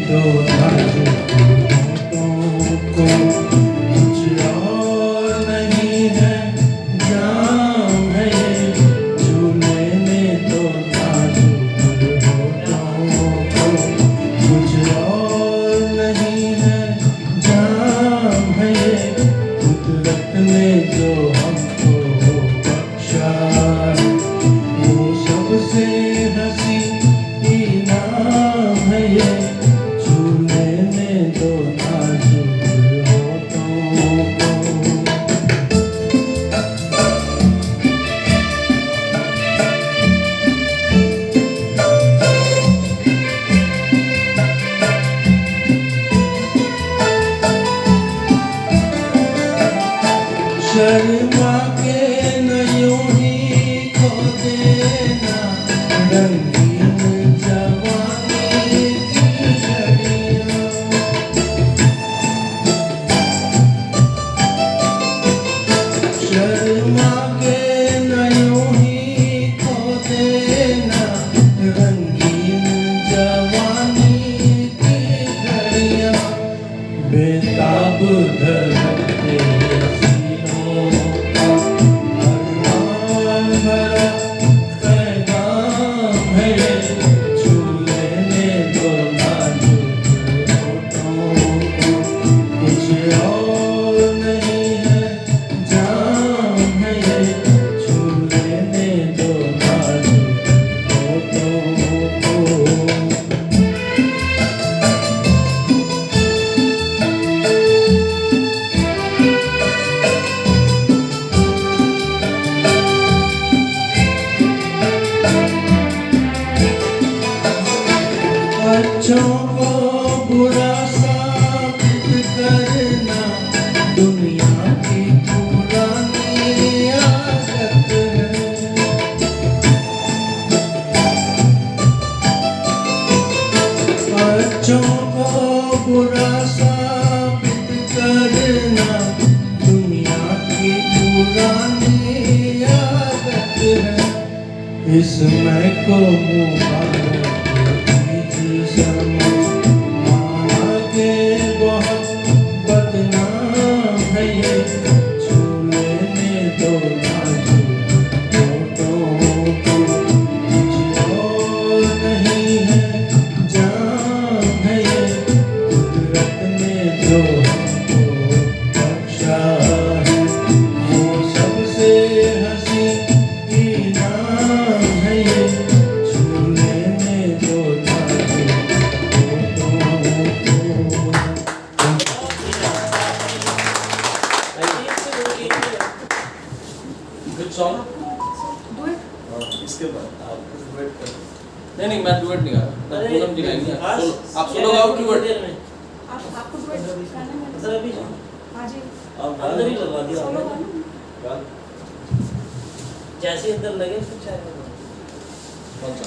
दो नाजुक होठों को, कुछ और नहीं है जाम है ये, झूले में दो नाजुक होठों को, कुछ और नहीं है जाम है ये, कुदरत ने जो हमको बख्शा वो सबसे हंसी इनाम है ये, झूले में दो नाजुक होठों को। शर्मा के न यूं ही खो देना रंगीन जवानी की घड़ियां, शर्मा के न यूं ही खो देना रंगीन जवानी की घड़ियां, बेताब धड़कते सीनों का अरमान भरा पैगाम है ये, झूले में दो नाजुक होठों को, कुछ और नहीं है जाम है ये, झूले में दो नाजुक होठों को। अच्छों को बुरा साबित करना दुनिया की पुरानी आदत है, अच्छों को बुरा साबित करना दुनिया की पुरानी आदत है, इसमें को मुबारक समझ माना के बहुत बदनाम है ये, झूले में दो नाजुक होठों को, कुछ और नहीं है जाम है ये, कुदरत ने जो हमको बख्शा है वो सबसे हंसी इनाम है ये, झूले में दो Good song? डुएट इसके बाद आप डुएट कर। नहीं मैं डुएट नहीं गा रहा, मैं पूनम जी गाएंगे। आप सोलो गाओ कि डुएट? आपको डुएट गाना है सर अभी आज ही अंदर ही लगवा दिया सोलो आपने। गाना जैसे अंदर लगे फिर चाहे कौन सा?